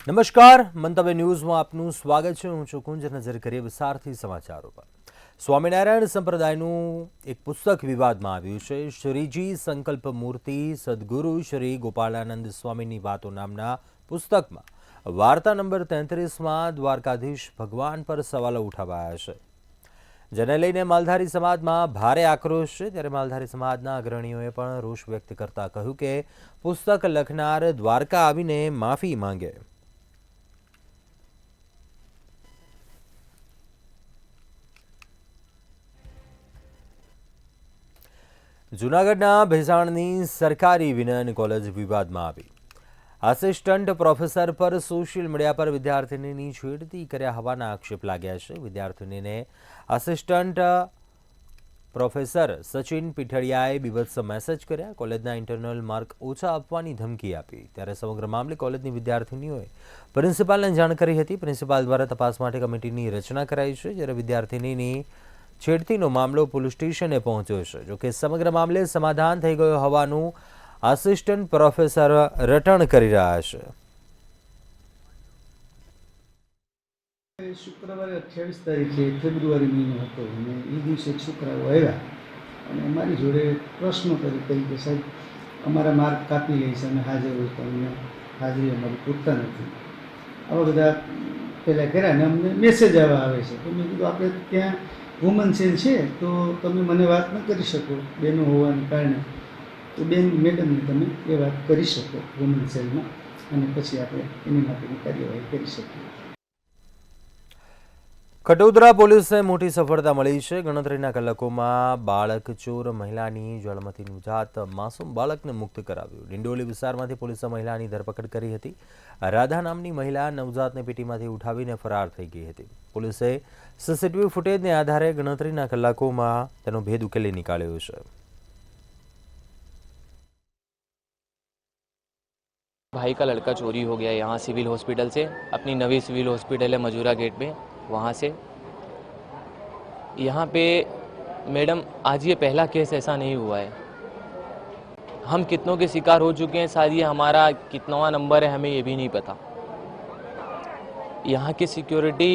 નમસ્કાર, મંતવ્ય ન્યૂઝમાં આપનું સ્વાગત છે। હું છું કુંજ। નજર કરીએ વિસ્તારથી સમાચારો પર। સ્વામિનારાયણ સંપ્રદાયનું એક પુસ્તક વિવાદમાં આવ્યું છે। શ્રીજી સંકલ્પ મૂર્તિ સદગુરુ શ્રી ગોપાળાનંદ સ્વામીની વાતો નામના પુસ્તકમાં વાર્તા નંબર 33માં દ્વારકાધીશ ભગવાન પર સવાલો ઉઠાવાયા છે, જેને લઈને માલધારી સમાજમાં ભારે આક્રોશ છે। ત્યારે માલધારી સમાજના અગ્રણીઓએ પણ રોષ વ્યક્ત કરતા કહ્યું કે પુસ્તક લખનાર દ્વારકા આવીને માફી માંગે। જૂનાગઢના ભેસાણની સરકારી વિનયન કોલેજ વિવાદમાં આવી। આસિસ્ટન્ટ પ્રોફેસર પર સોશિયલ મીડિયા પર વિદ્યાર્થિનીની છેડતી કર્યા હોવાના આક્ષેપ લાગ્યા છે। વિદ્યાર્થિનીને આસિસ્ટન્ટ પ્રોફેસર સચિન પીઠડિયાએ બીભત્સ મેસેજ કર્યા, કોલેજના ઇન્ટરનલ માર્ક ઓછા આપવાની ધમકી આપી। ત્યારે સમગ્ર મામલે કોલેજની વિદ્યાર્થિનીઓએ પ્રિન્સિપાલને જાણ કરી હતી। પ્રિન્સિપાલ દ્વારા તપાસ માટે કમિટીની રચના કરાઈ છે। જ્યારે વિદ્યાર્થિનીની છેડતીનો મામલો પોલીસ સ્ટેશને પહોંચ્યો છે। જોકે સમગ્ર મામલે સમાધાન થઈ ગયો હોવાનું આસિસ્ટન્ટ પ્રોફેસર રટણ કરી રહ્યા છે। શુક્રવારે 28 તારીખે ફેબ્રુઆરી મહિનો હતો અને એ દિવસે છોકરાઓ આવ્યા અને અમારી જોડે પ્રશ્નો કરી કે સાહેબ અમારા માર્ક કાપી લે છે અને હાજર હોય તો અમને હાજરી અમારી પૂરતા નથી, આવા બધા પહેલાં કર્યા અને અમને મેસેજ આવા આવે છે। તો મેં કીધું આપણે ત્યાં વુમન સેલ છે તો તમે મને વાત ન કરી શકો બેનો હોવાને કારણે, તો બેન મેડમને તમે એ વાત કરી શકો વુમન સેલમાં અને પછી આપણે એની માટેની કાર્યવાહી કરી શકીએ। કટોદરા પોલીસને મોટી સફળતા મળી છે। ગણતરીના કલાકોમાં બાળક ચોર મહિલાની જળમાંથી જાત માસૂમ બાળકને મુક્ત કરાવ્યું। ડિંડોલી વિસ્તારમાંથી પોલીસે મહિલાની ધરપકડ કરી હતી। રાધા નામની મહિલા નવજાતને પેટીમાંથી ઉઠાવીને ફરાર થઈ ગઈ હતી। પોલીસે સીસીટીવી ફૂટેજને આધારે ગણતરીના કલાકોમાં તેનો ભેદ ઉકેલી નીકાળ્યો છે। भाई का लड़का चोरी हो गया यहाँ सिविल हॉस्पिटल से, अपनी नवी सिविल हॉस्पिटल है मजूरा गेट पे, वहाँ से। यहाँ पे मैडम आज ये पहला केस ऐसा नहीं हुआ है। हम कितनों के शिकार हो चुके हैं, शायद ये हमारा कितनावा नंबर है हमें ये भी नहीं पता। यहाँ की सिक्योरिटी,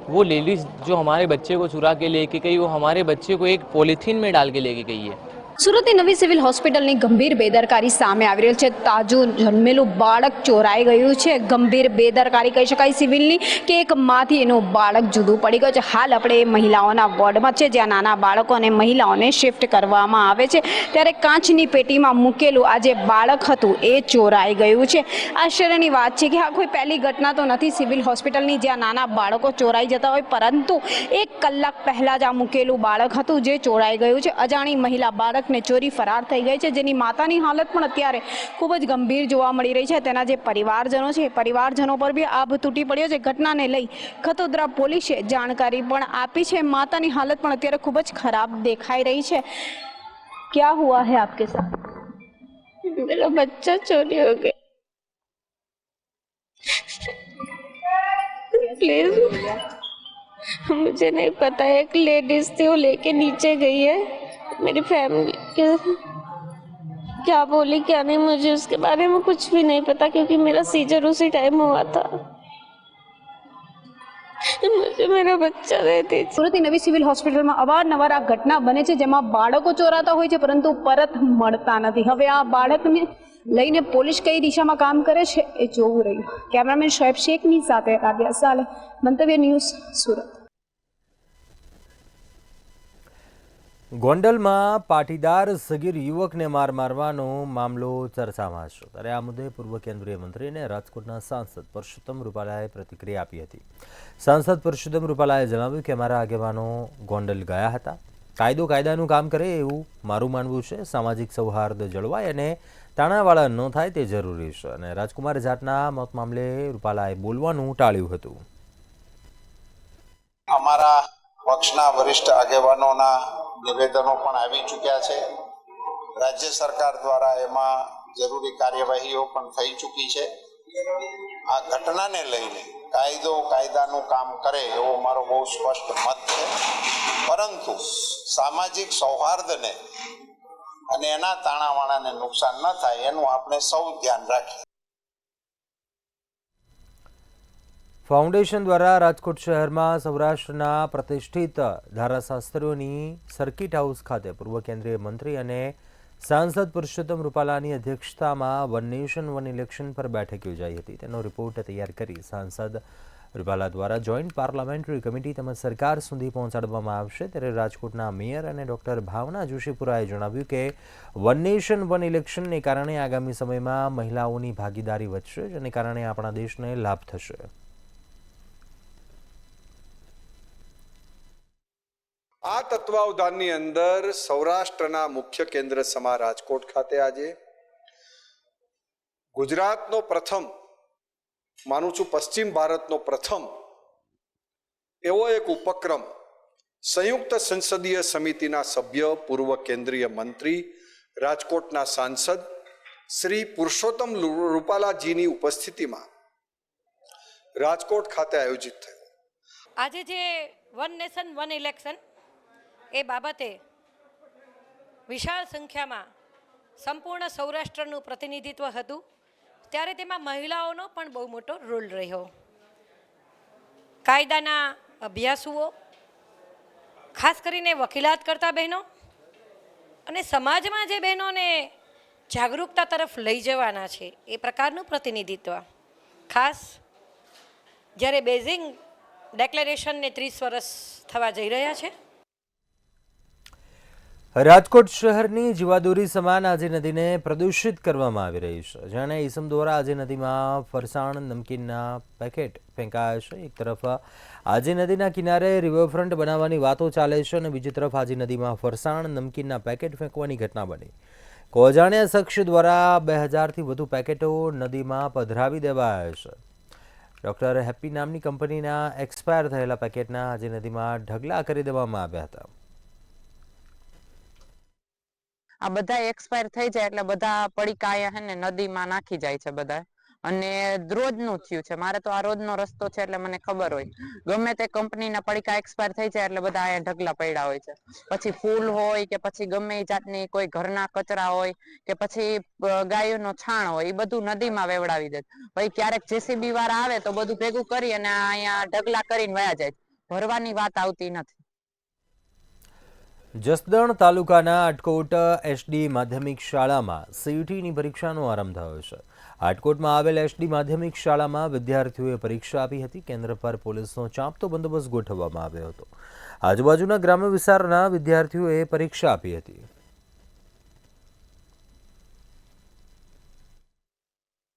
वो लेडीज जो हमारे बच्चे को चुरा के लेके गई, वो हमारे बच्चे को एक पॉलीथीन में डाल के लेके गई है। સુરતની નવી સિવિલ હોસ્પિટલની ગંભીર બેદરકારી સામે આવી રહી છે। તાજું જન્મેલું બાળક ચોરાઈ ગયું છે। ગંભીર બેદરકારી કહી શકાય સિવિલની કે એક માંથી એનું બાળક જુદું પડી ગયું છે। હાલ આપણે મહિલાઓના વોર્ડમાં છે, જ્યાં નાના બાળકો અને મહિલાઓને શિફ્ટ કરવામાં આવે છે। ત્યારે કાચની પેટીમાં મૂકેલું આ જે બાળક હતું એ ચોરાઈ ગયું છે। આશ્ચર્યની વાત છે કે આ કોઈ પહેલી ઘટના તો નથી સિવિલ હોસ્પિટલની જ્યાં નાના બાળકો ચોરાઈ જતા હોય, પરંતુ 1 કલાક પહેલાં જ આ મૂકેલું બાળક હતું જે ચોરાઈ ગયું છે। અજાણી મહિલા બાળક ને ચોરી ફરાર થઈ ગઈ છે, જેની માતાની હાલત પણ અત્યારે ખૂબ જ ગંભીર જોવા મળી રહી છે। તેના જે પરિવારજનો છે, પરિવારજનો પર બી આભ તૂટી પડ્યો છે। ઘટનાને લઈ કટોદરા પોલીસે જાણકારી પણ આપી છે। માતાની હાલત પણ અત્યારે ખૂબ જ ખરાબ દેખાઈ રહી છે। क्या हुआ है आपके साथ? मेरा बच्चा चोरी हो गया, प्लीज। मुझे नहीं पता है, एक लेडीज थी वो लेके नीचे गई है। मेरी फैमिली के क्या बोली क्या नहीं मुझे उसके बारे में कुछ भी नहीं पता, क्योंकि मेरा सीजर उसी टाइम हुआ था। मुझे मेरा बच्चा रहती। સુરતની નવી સિવિલ હોસ્પિટલમાં અવારનવાર આ ઘટના બને છે, જેમાં બાળકો ચોરાતા હોય છે પરંતુ પરત મળતા નથી। હવે આ બાળકને લઈને પોલીસ કઈ દિશામાં કામ કરે છે એ જોવું રહ્યું। કેમેરામેન શોએબ શેખની સાથે રાબિયા સાલે, મંતવ્ય ન્યૂઝ, સુરત। ગોંડલમાં પાટીદાર સગીર યુવકને મારવાનો મામલો ચર્ચામાં છે। ત્યારે આ મુદ્દે પૂર્વ કેન્દ્રીય મંત્રી અને રાજકોટના સાંસદ પરસોત્તમ રૂપાલાએ પ્રતિક્રિયા આપી હતી। સાંસદ પરસોત્તમ રૂપાલાએ જણાવ્યું કે અમારા આગેવાનો ગોંડલ ગયા હતા। કાયદો કાયદાનું કામ કરે એવું મારું માનવું છે। સામાજિક સૌહાર્દ જળવાય અને તાણાવાળા ન થાય તે જરૂરી છે। અને રાજકુમાર જાટના મોત મામલે રૂપાલાએ બોલવાનું ટાળ્યું હતું। અમારા પક્ષના વરિષ્ઠ આગેવાનોના નિવેદનો પણ આવી ચૂક્યા છે। રાજ્ય સરકાર દ્વારા એમાં જરૂરી કાર્યવાહીઓ પણ થઈ ચૂકી છે। આ ઘટનાને લઈને કાયદો કાયદાનું કામ કરે એવો મારો બહુ સ્પષ્ટ મત છે, પરંતુ સામાજિક સૌહાર્દને અને એના તાણાવાણાને નુકસાન ન થાય એનું આપણે સૌ ધ્યાન રાખીએ। ફાઉન્ડેશન દ્વારા રાજકોટ શહેરમાં સૌરાષ્ટ્રના પ્રતિષ્ઠિત ધારાશાસ્ત્રીઓની સર્કિટ હાઉસ ખાતે પૂર્વ કેન્દ્રીય મંત્રી અને સાંસદ પુરુષોત્તમ રૂપાલાની અધ્યક્ષતામાં વન નેશન વન ઇલેક્શન પર બેઠક યોજાઈ હતી. તેનો રિપોર્ટ તૈયાર કરી સાંસદ રૂપાલા દ્વારા જોઈન્ટ પાર્લામેન્ટરી કમિટી તેમજ સરકાર સુધી પહોંચાડવામાં આવશે. ત્યારે રાજકોટના મેયર અને ડોક્ટર ભાવના જોશીપુરાએ જણાવ્યું કે વન નેશન વન ઇલેક્શનને કારણે આગામી સમયમાં મહિલાઓની ભાગીદારી વધશે, જેને કારણે આપણા દેશને લાભ થશે. આ તત્વાવધાનની અંદર સૌરાષ્ટ્રના મુખ્ય કેન્દ્ર સમા રાજકોટ ખાતે આજે ગુજરાતનો પ્રથમ, માનું છું પશ્ચિમ ભારતનો પ્રથમ એવો એક ઉપક્રમ સંયુક્ત સંસદીય સમિતિના સભ્ય પૂર્વ કેન્દ્રીય મંત્રી રાજકોટના સાંસદ શ્રી પુરુષોત્તમ રૂપાલાજીની ઉપસ્થિતિમાં રાજકોટ ખાતે આયોજિત થયો. આજે જે વન નેશન વન ઇલેક્શન એ બાબતે વિશાળ સંખ્યામાં સંપૂર્ણ સૌરાષ્ટ્રનું પ્રતિનિધિત્વ હતું, ત્યારે તેમાં મહિલાઓનો પણ બહુ મોટો રોલ રહ્યો. કાયદાના અભ્યાસુઓ, ખાસ કરીને વકીલાત કરતા બહેનો અને સમાજમાં જે બહેનોને જાગૃતતા તરફ લઈ જવાના છે એ પ્રકારનું પ્રતિનિધિત્વ. ખાસ જ્યારે બેઇજિંગ ડિક્લેરેશનને 30 વર્ષ થવા જઈ રહ્યા છે. રાજકોટ શહેરની જીવાદોરી સમાન આજે નદીને પ્રદૂષિત કરવામાં આવી રહી છે. જાણે ઈસમ દ્વારા આજે નદીમાં ફરસાણ નમકીનના પેકેટ ફેંકાયા છે. એક તરફ આજે નદીના કિનારે રિવરફ્રન્ટ બનાવવાની વાતો ચાલે છે અને બીજી તરફ આજે નદીમાં ફરસાણ નમકીનના પેકેટ ફેંકવાની ઘટના બની. અજાણ્યા શખ્સ દ્વારા 2000થી વધુ પેકેટો નદીમાં પધરાવી દેવાયા છે. ડોક્ટર હેપી નામની કંપનીના એક્સપાયર થયેલા પેકેટના આજે નદીમાં ઢગલા કરી દેવામાં આવ્યા હતા. આ બધા એક્સપાયર થઈ જાય એટલે બધા પડીકા અહીંયા હે ને નદીમાં નાખી જાય છે બધા, અને રોજનું થયું છે. મારે તો આ રોજનો રસ્તો છે એટલે મને ખબર હોય, ગમે તે કંપનીના પડીકા એક્સપાયર થઈ જાય એટલે બધા અહીંયા ઢગલા પડ્યા હોય છે. પછી ફૂલ હોય કે પછી ગમે એ જાતની કોઈ ઘરના કચરા હોય કે પછી ગાયોનો છાણ હોય, એ બધું નદીમાં વેવડાવી દે. પછી ક્યારેક જેસીબી વાળા આવે તો બધું ભેગું કરી અને અહીંયા ઢગલા કરીને વયા જાય. ભરવાની વાત આવતી નથી. જસદણ તાલુકાના આટકોટ એસડી માધ્યમિક શાળામાં સીઈટીની પરીક્ષાનો આરંભ થયો છે. આટકોટમાં આવેલ એસડી માધ્યમિક શાળામાં વિદ્યાર્થીઓએ પરીક્ષા આપી હતી. કેન્દ્ર પર પોલીસનો ચાંપતો બંદોબસ્ત ગોઠવવામાં આવ્યો હતો. આજુબાજુના ગ્રામ્ય વિસ્તારના વિદ્યાર્થીઓએ પરીક્ષા આપી હતી.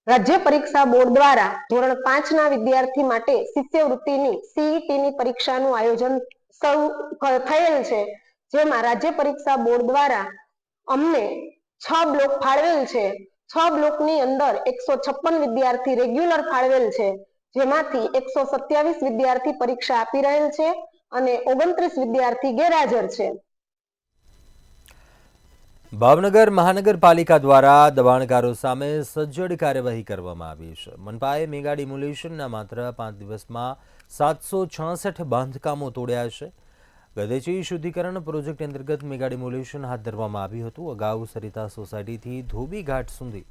રાજ્ય પરીક્ષા બોર્ડ દ્વારા ધોરણ 5 ના વિદ્યાર્થી માટે શિષ્યવૃત્તિની સીઈટીની પરીક્ષાનું આયોજન શરૂ થયેલ છે, જેમાં રાજ્ય પરીક્ષા બોર્ડ દ્વારા અમને 6 બ્લોક ફાળવેલ છે. 6 બ્લોકની અંદર 156 વિદ્યાર્થી રેગ્યુલર ફાળવેલ છે, જેમાંથી 127 વિદ્યાર્થી પરીક્ષા આપી રહેલ છે અને 29 વિદ્યાર્થી ગેરહાજર છે. ભાવનગર મહાનગરપાલિકા દ્વારા દબાણકારો સામે સજ્જડ કાર્યવાહી કરવામાં આવી છે. મનપાએ મેગા ડિમોલિશનના માત્ર 5 દિવસમાં 766 બાંધકામો તોડ્યા છે. ગદેચી શુદ્ધિકરણ પ્રોજેક્ટ અંતર્ગત મેગા ડિમોલિશન હાથ ધરવામાં આવ્યું હતું. અગાઉ સરિતા સોસાયટીથી ધોબી ઘાટ સુધી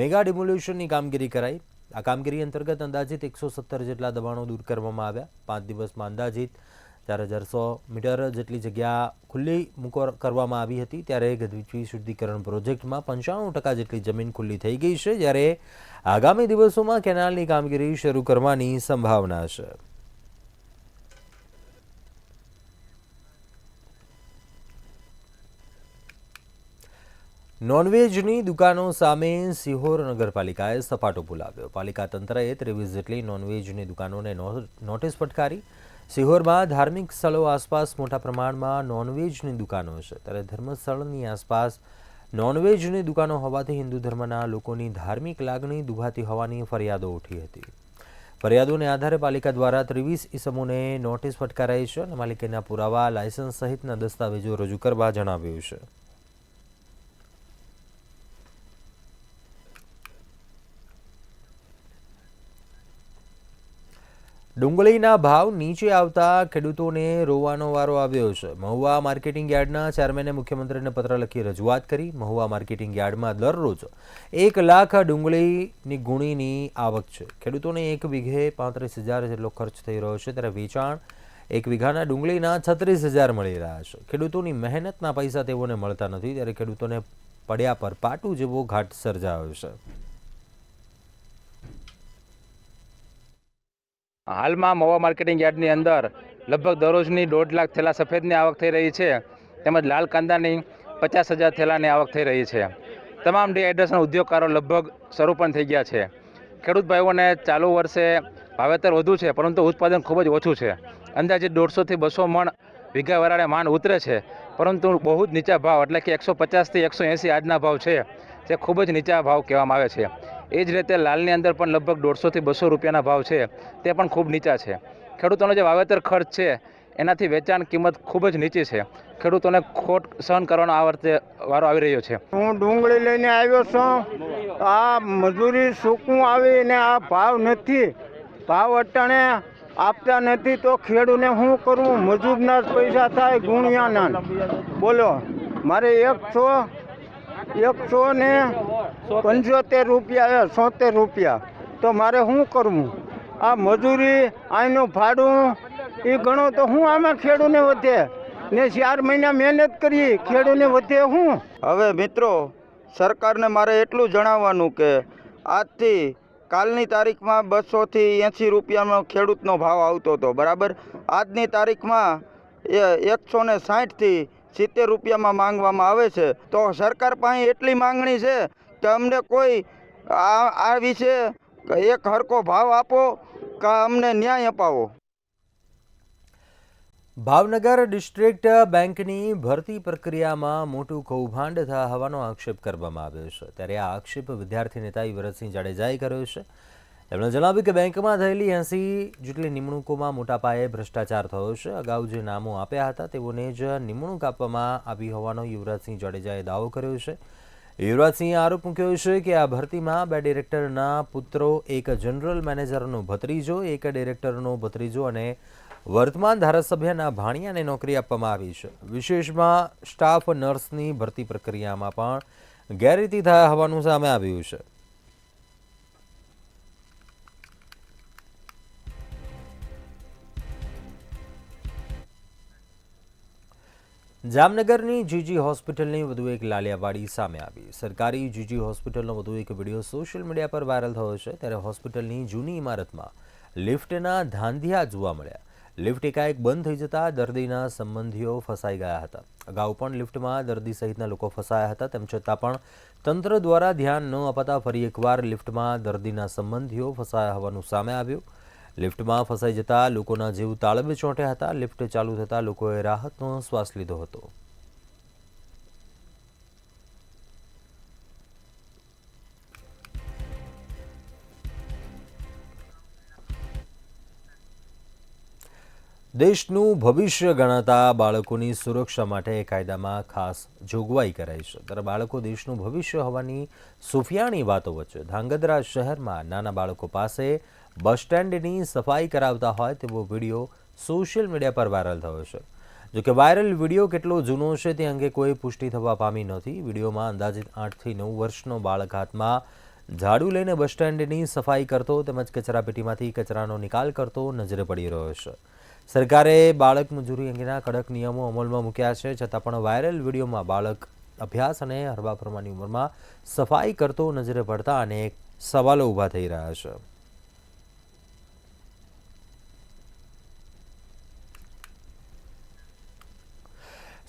મેગા ડિમોલિશનની કામગીરી કરાઈ. આ કામગીરી અંતર્ગત અંદાજિત 117 જેટલા દબાણો દૂર કરવામાં આવ્યા. 5 દિવસમાં અંદાજિત 4100 મીટર જેટલી જગ્યા ખુલ્લી કરવામાં આવી હતી. ત્યારે ગદેચી શુદ્ધિકરણ પ્રોજેક્ટમાં 95% જેટલી જમીન ખુલ્લી થઈ ગઈ છે, જ્યારે આગામી દિવસોમાં કેનાલની કામગીરી શરૂ કરવાની સંભાવના છે. નોનવેજની દુકાનો સામે સિહોર નગરપાલિકાએ સપાટો બોલાવ્યો. પાલિકા તંત્રએ 23 જેટલી નોનવેજની દુકાનોને નોટિસ ફટકારી. સિહોરમાં ધાર્મિક સ્થળો આસપાસ મોટા પ્રમાણમાં નોનવેજની દુકાનો છે, ત્યારે ધર્મસ્થળની આસપાસ નોનવેજની દુકાનો હોવાથી હિન્દુ ધર્મના લોકોની ધાર્મિક લાગણી દુભાતી હોવાની ફરિયાદો ઉઠી હતી. ફરિયાદોને આધારે પાલિકા દ્વારા 23 ઇસમોને નોટિસ ફટકારાઈ છે અને માલિકીના પુરાવા, લાયસન્સ સહિતના દસ્તાવેજો રજૂ કરવા જણાવ્યું છે. ડુંગળીના ભાવ નીચે આવતા ખેડૂતોને રોવાનો વારો આવ્યો છે. મહુવા માર્કેટિંગ યાર્ડના ચેરમેને મુખ્યમંત્રીને પત્ર લખી રજૂઆત કરી. મહુવા માર્કેટિંગ યાર્ડમાં દરરોજ 1 લાખ ડુંગળીની ગુણીની આવક છે. ખેડૂતોને 1 વીઘે 35,000 જેટલો ખર્ચ થઈ રહ્યો છે, ત્યારે વેચાણ 1 વીઘાના ડુંગળીના 36,000 મળી રહ્યા છે. ખેડૂતોની મહેનતના પૈસા તેઓને મળતા નથી, ત્યારે ખેડૂતોને પડ્યા પર પાટું જેવો ઘાટ સર્જાયો છે. હાલમાં મહુવા માર્કેટિંગ યાર્ડની અંદર લગભગ દરરોજની 1.5 લાખ થેલા સફેદની આવક થઈ રહી છે, તેમજ લાલ કાંદાની 50,000 થેલાની આવક થઈ રહી છે. તમામ ડિહાઇડ્રેશન ઉદ્યોગકારો લગભગ શરૂ પણ થઈ ગયા છે. ખેડૂત ભાઈઓને ચાલુ વર્ષે વાવેતર વધુ છે, પરંતુ ઉત્પાદન ખૂબ જ ઓછું છે. અંદાજે 150 થી 200 મણ વીઘા વરાળે માંડ ઉતરે છે, પરંતુ બહુ જ નીચા ભાવ એટલે કે 150 થી 180 આજના ભાવ છે, તે ખૂબ જ નીચા ભાવ કહેવામાં આવે છે. એ જ રીતે લાલની અંદર પણ લગભગ 150 થી 200 રૂપિયાના ભાવ છે, તે પણ ખૂબ નીચા છે. ખેડૂતોનો જે વાવેતર ખર્ચ છે એનાથી વેચાણ કિંમત ખૂબ જ નીચી છે. ખેડૂતોને ખોટ સહન કરવાનો આ વર્ષે વારો આવી રહ્યો છે. હું ડુંગળી લઈને આવ્યો છું, આ મજૂરી સૂકું આવીને આ ભાવ નથી, ભાવ અટાણે આપતા નથી, તો ખેડૂને શું કરવું? મજૂરના જ પૈસા થાય ગુણિયાના. બોલો, મારે 175 રૂપિયા 70 રૂપિયા, તો મારે શું કરવું? આ મજૂરી અહીંનું ભાડું એ ગણો તો હું આમાં ખેડૂને વધે ને 4 મહિના મહેનત કરી, ખેડૂને વધે હું? હવે મિત્રો, સરકારને મારે એટલું જણાવવાનું કે આજથી કાલની તારીખમાં 200 થી 80 રૂપિયાનો ખેડૂતનો ભાવ આવતો હતો, બરાબર. આજની તારીખમાં 160 થી 70 રૂપિયામાં માંગવામાં આવે છે. તો સરકાર પાસે એટલી માંગણી છે કે અમને કોઈ આ વિશે એક હરખો ભાવ આપો કે અમને ન્યાય અપાવો. ભાવનગર ડિસ્ટ્રિક્ટ બેંકની ભરતી પ્રક્રિયામાં મોટું કૌભાંડ થયા હોવાનો આક્ષેપ કરવામાં આવ્યો છે. ત્યારે આ આક્ષેપ વિદ્યાર્થી નેતા યુવરાજસિંહ જાડેજાએ કર્યો છે. તેમણે જણાવ્યું કે બેંકમાં થયેલી 80 જેટલી નિમણૂકોમાં મોટા પાયે ભ્રષ્ટાચાર થયો છે. અગાઉ જે નામો આપ્યા હતા તેઓને જ નિમણૂક આપવામાં આવી હોવાનો યુવરાજસિંહ જાડેજાએ દાવો કર્યો છે. યુવરાજસિંહે આરોપ મૂક્યો છે કે આ ભરતીમાં 2 ડિરેક્ટરના પુત્રો, એક જનરલ મેનેજરનો ભત્રીજો, એક ડિરેક્ટરનો ભત્રીજો અને વર્તમાન ધારાસભ્યના ભાણિયાને નોકરી આપવામાં આવી છે. વિશેષમાં સ્ટાફ નર્સની ભરતી પ્રક્રિયામાં પણ ગેરરીતિ થયા હોવાનું સામે આવ્યું છે. જામનગરની જીજી હોસ્પિટલની વધુ એક લાલિયાવાડી સામે આવી. સરકારી જીજી હોસ્પિટલનો વધુ એક વિડીયો સોશિયલ મીડિયા પર વાયરલ થયો છે. ત્યારે હોસ્પિટલની જૂની ઇમારતમાં લિફ્ટના ધાંધિયા જોવા મળ્યા. લિફ્ટ એકાએક બંધ થઈ જતાં દર્દીના સંબંધીઓ ફસાઈ ગયા હતા. અગાઉ પણ લિફ્ટમાં દર્દી સહિતના લોકો ફસાયા હતા. તેમ છતાં પણ તંત્ર દ્વારા ધ્યાન ન અપાતા ફરી એકવાર લિફ્ટમાં દર્દીના સંબંધીઓ ફસાયા હોવાનું સામે આવ્યું. લિફ્ટમાં ફસાઈ જતા લોકોના જીવ તાળવે ચોંટ્યા હતા. લિફ્ટ ચાલુ થતાં લોકોએ રાહતનો શ્વાસ લીધો હતો. દેશનું ભવિષ્ય ગણાતા બાળકોની સુરક્ષા માટે કાયદામાં ખાસ જોગવાઈ કરાઈ છે. ત્યારે બાળકો દેશનું ભવિષ્ય હોવાની સુફિયાણી વાતો વચ્ચે ધાંગધ્રા શહેરમાં નાના બાળકો પાસે બસ સ્ટેન્ડની સફાઈ કરાવતા હોય તેવો વિડીયો સોશિયલ મીડિયા પર વાયરલ થયો છે. જોકે વાયરલ વિડીયો કેટલો જૂનો છે તે અંગે કોઈ પુષ્ટિ થવા પામી નથી. વિડીયોમાં અંદાજિત 8 થી 9 વર્ષનો બાળક હાથમાં ઝાડુ લઈને બસ સ્ટેન્ડની સફાઈ કરતો તેમજ કચરાપેટીમાંથી કચરાનો નિકાલ કરતો નજરે પડી રહ્યો છે. સરકારે બાળક મજૂરી અંગેના કડક નિયમો અમલમાં મૂક્યા છે, છતાં પણ વાયરલ વિડીયોમાં બાળક અભ્યાસ અને હરવા ફરવાની ઉંમરમાં સફાઈ કરતો નજરે પડતા અનેક સવાલો ઊભા થઈ રહ્યા છે.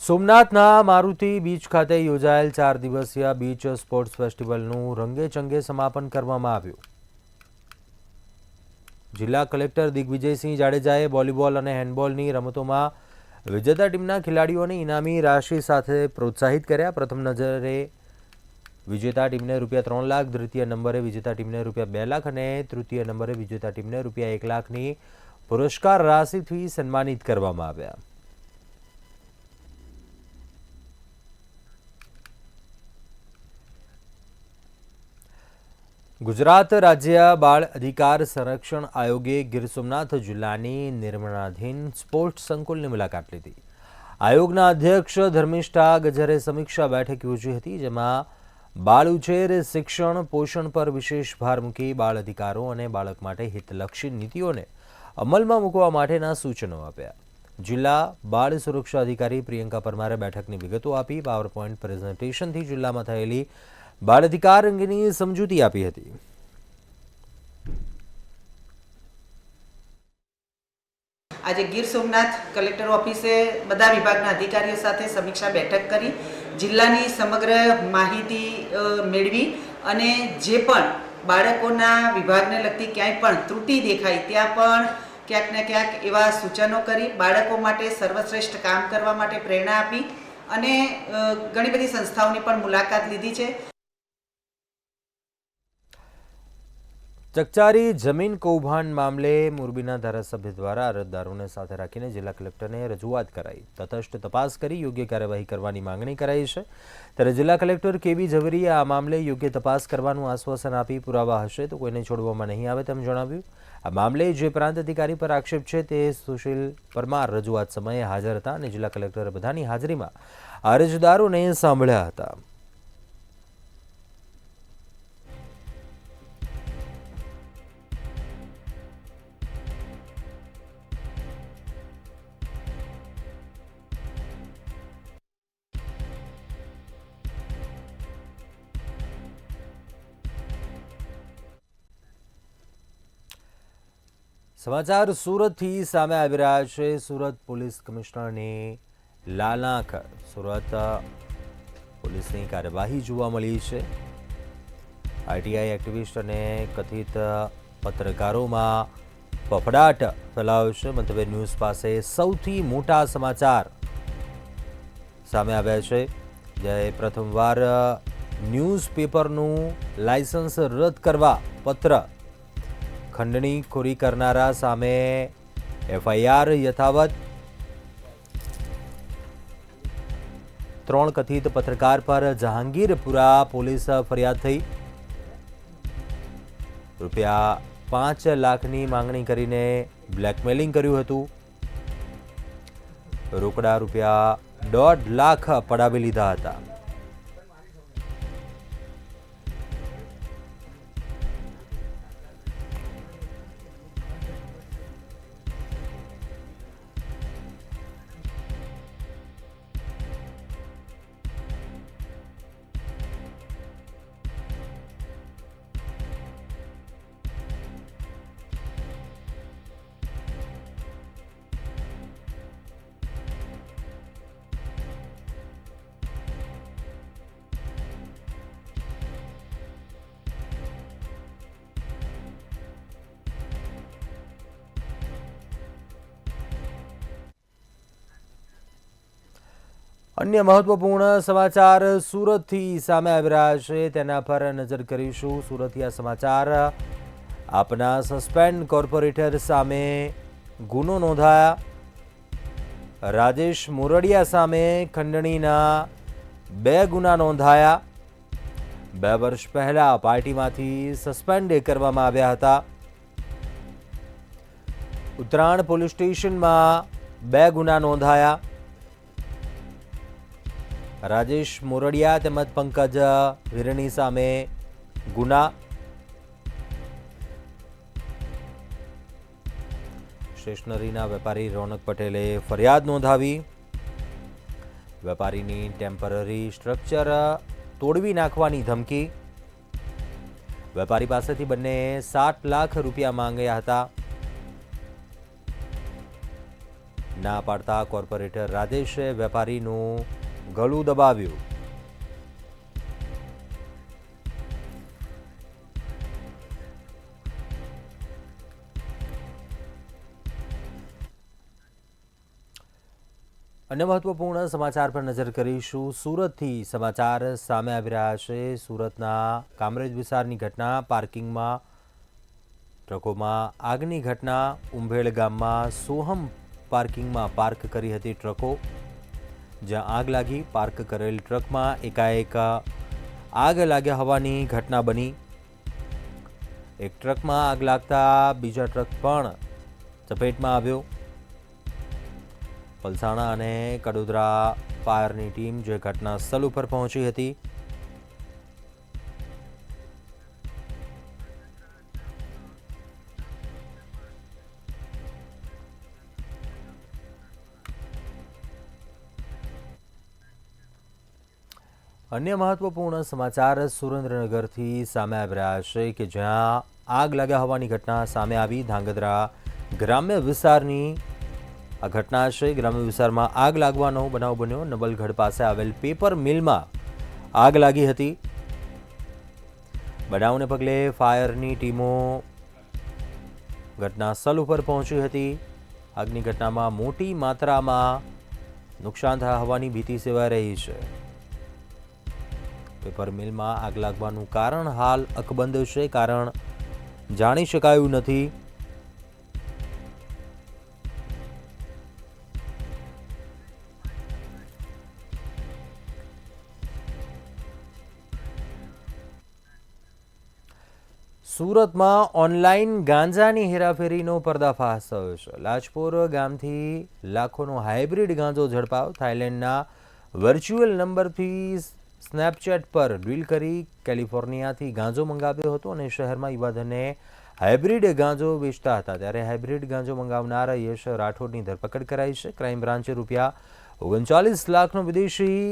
સોમનાથના મારુતિ બીચ ખાતે યોજાયેલ 4 દિવસીય બીચ સ્પોર્ટ્સ ફેસ્ટિવલનું રંગેચંગે સમાપન કરવામાં આવ્યું. જિલ્લા કલેક્ટર દિગ્વિજયસિંહ જાડેજાએ વોલીબોલ અને હેન્ડબોલની રમતોમાં વિજેતા ટીમના ખેલાડીઓને ઇનામી રાશિ સાથે પ્રોત્સાહિત કર્યા. પ્રથમ નજરે વિજેતા ટીમને ₹3 લાખ, દ્વિતીય નંબરે વિજેતા ટીમને ₹2 લાખ અને તૃતીય નંબરે વિજેતા ટીમને ₹1 લાખની પુરસ્કાર રાશિથી સન્માનિત કરવામાં આવ્યા. ગુજરાત રાજ્ય બાળ અધિકાર સંરક્ષણ આયોગે ગીર સોમનાથ જિલ્લાની નિર્માણાધીન સ્પોર્ટ્સ સંકુલની મુલાકાત લીધી. આયોગના અધ્યક્ષ ધર્મિષ્ઠા ગજરે સમીક્ષા બેઠક યોજી હતી, જેમાં બાળ ઉછેર, શિક્ષણ, પોષણ પર વિશેષ ભાર મૂકી બાળ અધિકારો અને બાળક માટે હિતલક્ષી નીતિઓને અમલમાં મૂકવા માટેના સૂચનો આપ્યા. જિલ્લા બાળ સુરક્ષા અધિકારી પ્રિયંકા પરમારે બેઠકની વિગતો આપી. પાવરપોઈન્ટ પ્રેઝન્ટેશનથી જિલ્લામાં થયેલી બાળ અધિકાર અંગેની સમજૂતી આપી હતી. આજે ગીર સોમનાથ કલેક્ટર ઓફિસે બધા વિભાગના અધિકારીઓ સાથે સમીક્ષા બેઠક કરી જિલ્લાની સમગ્ર માહિતી મેળવી અને જે પણ બાળકોના વિભાગને લગતી ક્યાંય પણ ત્રુટિ દેખાય ત્યાં પણ ક્યાંક ને ક્યાંક એવા સૂચનો કરી બાળકો માટે સર્વશ્રેષ્ઠ કામ કરવા માટે પ્રેરણા આપી અને ઘણી બધી સંસ્થાઓની પણ મુલાકાત લીધી છે. ચકચારી જમીન કૌભાંડ મામલે મોરબીના ધારાસભ્ય દ્વારા અરજદારોને સાથે રાખીને જિલ્લા કલેક્ટરને રજૂઆત કરાઈ. તટસ્થ તપાસ કરી યોગ્ય કાર્યવાહી કરવાની માંગણી કરાઈ છે. ત્યારે જિલ્લા કલેક્ટર કેબી ઝવેરીએ આ મામલે યોગ્ય તપાસ કરવાનું આશ્વાસન આપી પુરાવા હશે તો કોઈને છોડવામાં નહીં આવે તેમ જણાવ્યું. આ મામલે જે પ્રાંત અધિકારી પર આક્ષેપ છે તે સુશીલ પરમાર રજૂઆત સમયે હાજર હતા અને જિલ્લા કલેક્ટરે બધાની હાજરીમાં અરજદારોને સાંભળ્યા હતા. સમાચાર સુરતથી સામે આવી રહ્યા છે. સુરત પોલીસ કમિશનરની લાલાંખ સુરત પોલીસની કાર્યવાહી જોવા મળી છે. આરટીઆઈ એક્ટિવિસ્ટ અને કથિત પત્રકારોમાં ફફડાટ ફેલાયો છે. મંતવ્ય ન્યૂઝ પાસે સૌથી મોટા સમાચાર સામે આવ્યા છે. જ્યારે પ્રથમવાર ન્યૂઝપેપરનું લાયસન્સ રદ કરવા પત્ર, ખંડણી ખોરી કરનારા સામે એફઆઈઆર યથાવત. 3 કથિત પત્રકાર પર જહાંગીરપુરા પોલીસ ફરિયાદ થઈ. ₹5 લાખની માંગણી કરીને બ્લેકમેલિંગ કર્યું હતું. રોકડા ₹1.5 લાખ પડાવી લીધા હતા. અન્ય મહત્વપૂર્ણ સમાચાર સુરતથી સામે આવી રહ્યા છે, તેના પર નજર કરીશું. સુરતથી આ સમાચાર આપના સસ્પેન્ડ કોર્પોરેટર સામે ગુનો નોંધાયા. રાજેશ મોરડિયા સામે ખંડણીના 2 ગુના નોંધાયા. 2 વર્ષ પહેલા પાર્ટીમાંથી સસ્પેન્ડ કરવામાં આવ્યા હતા. ઉત્તરાયણ પોલીસ સ્ટેશનમાં 2 ગુના નોંધાયા. રાજેશ મોરડિયા તેમજ પંકજ વિરણી સામે ગુના. સ્ટેશનરીના વેપારી રોનક પટેલે ફરિયાદ નોંધાવી. વેપારીની ટેમ્પરરી સ્ટ્રક્ચર તોડવી નાખવાની ધમકી. વેપારી પાસેથી બંને ₹7 લાખ માંગ્યા હતા. ના પાડતા કોર્પોરેટર રાજેશે વેપારીનું ગળું દબાવ્યું. અન્ય મહત્વપૂર્ણ સમાચાર પર નજર કરીશું. સુરતથી સમાચાર સામે આવી રહ્યા છે. સુરતના કામરેજ વિસ્તારની ઘટના. પાર્કિંગમાં ટ્રકોમાં આગની ઘટના. ઉંભેળ ગામમાં સોહમ પાર્કિંગમાં પાર્ક કરી હતી ટ્રકો, જ્યાં આગ લાગી. પાર્ક કરેલ ટ્રકમાં એકાએક આગ લાગ્યા હોવાની ઘટના બની. એક ટ્રકમાં આગ લાગતા બીજા ટ્રક પણ ચપેટમાં આવ્યો. પલસાણા અને કડોદરા ફાયરની ટીમ જે ઘટના સ્થળ ઉપર પહોંચી હતી. અન્ય મહત્વપૂર્ણ સમાચાર સુરેન્દ્રનગરથી સામે આવી રહ્યા છે કે જ્યાં આગ લાગ્યા હોવાની ઘટના સામે આવી. ધાંગધ્રા ગ્રામ્ય વિસ્તારની આ ઘટના છે. ગ્રામ્ય વિસ્તારમાં આગ લાગવાનો બનાવ બન્યો. નબલગઢ પાસે આવેલ પેપર મિલમાં આગ લાગી હતી. બનાવને પગલે ફાયરની ટીમો ઘટના સ્થળ ઉપર પહોંચી હતી. આગની ઘટનામાં મોટી માત્રામાં નુકસાન થયા હોવાની ભીતિ સેવાઈ રહી છે. પેપર મિલમાં આગ લાગવાનું કારણ હાલ અકબંધ છે. કારણ જાણી શકાયું નથી. સુરતમાં ઓનલાઈન ગાંજાની હેરાફેરીનો પર્દાફાશ થયો છે. લાજપોર ગામથી લાખોનો હાઇબ્રિડ ગાંજો ઝડપાયો. થાઇલેન્ડના વર્ચ્યુઅલ નંબરથી સ્નેપચેટ પર ડીલ કરી કેલિફોર્નિયાથી ગાંજો મંગાવ્યો હતો અને શહેરમાં યુવાધનને હાઇબ્રિડ ગાંજો વેચતા હતા. ત્યારે હાઇબ્રિડ ગાંજો મંગાવનાર યશ રાઠોડની ધરપકડ કરાઈ છે. ક્રાઇમ બ્રાન્ચે ₹39 લાખનો વિદેશી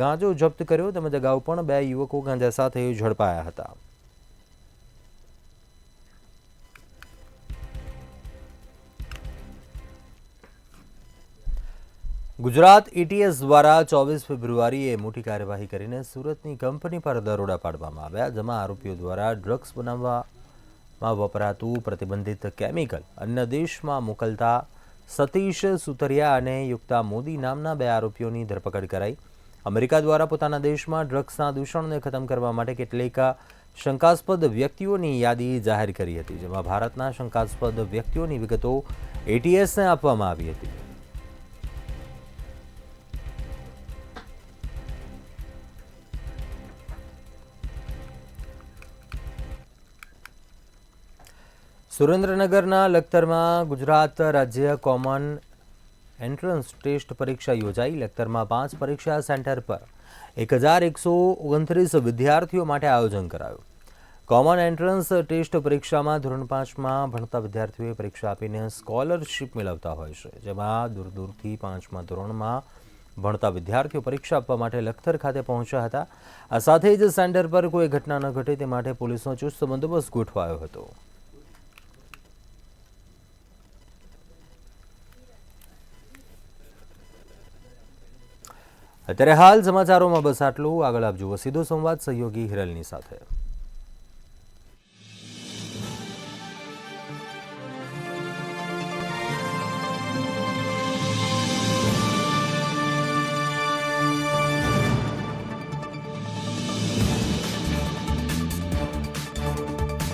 ગાંજો જપ્ત કર્યો તેમજ અગાઉ પણ 2 યુવકો ગાંજા સાથે ઝડપાયા હતા. ગુજરાત એટીએસ દ્વારા 24 ફેબ્રુઆરીએ મોટી કાર્યવાહી કરીને સુરતની કંપની પર દરોડા પાડવામાં આવ્યા. જેમાં આરોપીઓ દ્વારા ડ્રગ્સ બનાવવામાં વપરાતું પ્રતિબંધિત કેમિકલ અન્ય દેશમાં મોકલતા સતીશ સુતરિયા અને યુક્તા મોદી નામના 2 આરોપીઓની ધરપકડ કરાઈ. અમેરિકા દ્વારા પોતાના દેશમાં ડ્રગ્સના દૂષણને ખતમ કરવા માટે કેટલીક શંકાસ્પદ વ્યક્તિઓની યાદી જાહેર કરી હતી. જેમાં ભારતના શંકાસ્પદ વ્યક્તિઓની વિગતો એટીએસને આપવામાં આવી હતી. સુરેન્દ્રનગરના લખતરમાં ગુજરાત રાજ્ય કોમન એન્ટ્રન્સ ટેસ્ટ પરીક્ષા યોજાઈ. લખતરમાં 5 પરીક્ષા સેન્ટર પર 1129 વિદ્યાર્થીઓ માટે આયોજન કરાયું. કોમન એન્ટ્રન્સ ટેસ્ટ પરીક્ષામાં ધોરણ 5માં ભણતા વિદ્યાર્થીઓએ પરીક્ષા આપીને સ્કોલરશીપ મેળવતા હોય છે. જેમાં દૂર દૂરથી 5મા ધોરણમાં ભણતા વિદ્યાર્થીઓ પરીક્ષા આપવા માટે લખતર ખાતે પહોંચ્યા હતા. આ સાથે જ સેન્ટર પર કોઈ ઘટના ન ઘટે તે માટે પોલીસનો ચુસ્ત બંદોબસ્ત ગોઠવાયો હતો. અત્યારે હાલ સમાચારોમાં બસ આટલું. આગળ આપ જુઓ સીધો સંવાદ સહયોગી હિરલની સાથે.